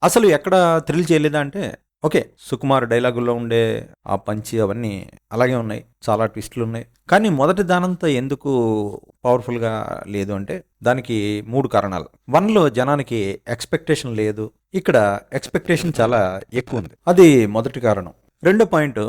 అసలు ఎక్కడ థ్రిల్ చేయలేదా అంటే, ఓకే. 'సుకుమార్' డైలాగుల్లో ఉండే ఆ పంచి అవన్నీ అలాగే ఉన్నాయి. చాలా ట్విస్టులున్నాయి. కానీ మొదటి దానంతా ఎందుకు పవర్‌ఫుల్‌గా లేదు అంటే, దానికి 3 కారణాలు. 1లో జనానికి ఎక్స్‌పెక్టేషన్ లేదు. ఇక్కడ ఎక్స్‌పెక్టేషన్ చాలా ఎక్కువుంది. అది మొదటి కారణం. రెండో పాయింట్,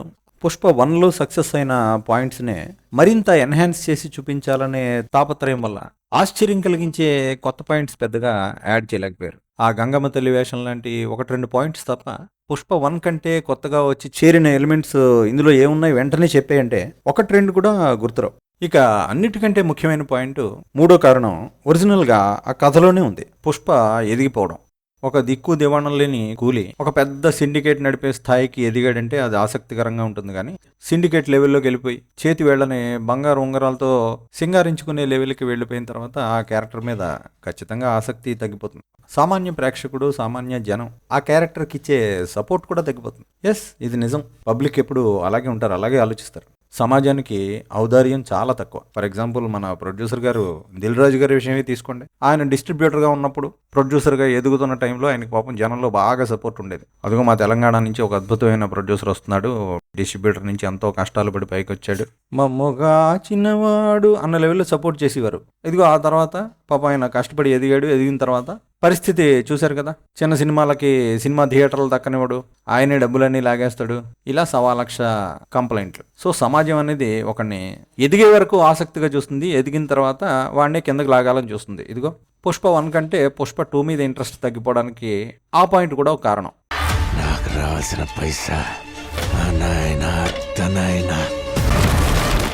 'పుష్ప 1లో' సక్సెస్ అయిన పాయింట్స్‌నే మరింత ఎన్హాన్స్ చేసి చూపించాలనే తాపత్రయం వల్ల ఆశ్చర్యం కలిగించే కొత్త పాయింట్స్ పెద్దగా యాడ్ చేయలేకపోయారు. ఆ గంగమ్మ తల్లి వేషం లాంటి 1, 2 పాయింట్స్ తప్ప 'పుష్ప 1' కంటే కొత్తగా వచ్చి చేరిన ఎలిమెంట్స్ ఇందులో ఏమున్నాయి వెంటనే చెప్పేయంటే 1, 2 కూడా గుర్తురావు. ఇక అన్నిటికంటే ముఖ్యమైన పాయింట్, మూడో కారణం ఒరిజినల్‌గా ఆ కథలోనే ఉంది. 'పుష్ప' ఎదిగిపోవడం. ఒక దిక్కు దివాణం లేని కూలి ఒక పెద్ద సిండికేట్ నడిపే స్థాయికి ఎదిగాడంటే అది ఆసక్తికరంగా ఉంటుంది. కానీ సిండికేట్ లెవెల్లోకి వెళ్ళిపోయి చేతి వేళ్ళని బంగారు ఉంగరాలతో సింగారించుకునే లెవెల్కి వెళ్ళిపోయిన తర్వాత ఆ క్యారెక్టర్ మీద ఖచ్చితంగా ఆసక్తి తగ్గిపోతుంది. సామాన్య ప్రేక్షకుడు, సామాన్య జనం ఆ క్యారెక్టర్కి ఇచ్చే సపోర్ట్ కూడా తగ్గిపోతుంది. ఎస్, ఇది నిజం. పబ్లిక్ ఎప్పుడు అలాగే ఉంటారు, అలాగే ఆలోచిస్తారు. సమాజానికి ఔదార్యం చాలా తక్కువ. ఫర్ ఎగ్జాంపుల్ మన ప్రొడ్యూసర్ గారు దిల్ రాజు గారి విషయమే తీసుకోండి. ఆయన డిస్ట్రిబ్యూటర్గా ఉన్నప్పుడు ప్రొడ్యూసర్గా ఎదుగుతున్న టైంలో ఆయనకి పాపం జనంలో బాగా సపోర్ట్ ఉండేది. అదిగో మా తెలంగాణ నుంచి ఒక అద్భుతమైన ప్రొడ్యూసర్ వస్తున్నాడు, డిస్ట్రిబ్యూటర్ నుంచి ఎంతో కష్టాలు పడి పైకి వచ్చాడు, మమ్మగా చిన్నవాడు అన్న లెవెల్లో సపోర్ట్ చేసేవారు. ఇదిగో ఆ తర్వాత పాపం ఆయన కష్టపడి ఎదిగాడు. ఎదిగిన తర్వాత పరిస్థితి చూశారు కదా. చిన్న సినిమాలకి సినిమా థియేటర్లు దక్కనివాడు, ఆయనే డబ్బులన్నీ లాగేస్తాడు. ఇలా 1,00,000 కంప్లైంట్లు. సో సమాజం అనేది ఒకడిని ఎదిగే వరకు ఆసక్తిగా చూస్తుంది, ఎదిగిన తర్వాత వాడిని కిందకి లాగాలని చూస్తుంది. ఇదిగో పుష్ప 1 కంటే పుష్ప 2 మీద ఇంట్రెస్ట్ తగ్గిపోవడానికి ఆ పాయింట్ కూడా ఒక కారణం. నాకు రావాల్సిన పైసా నాయనా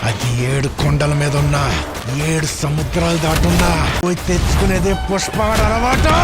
అది 7 కొండల మీద ఉన్నా 7 సముద్రాలు దాటున్నా పోయి తెచ్చుకునేదే పుష్ప అలవాటు.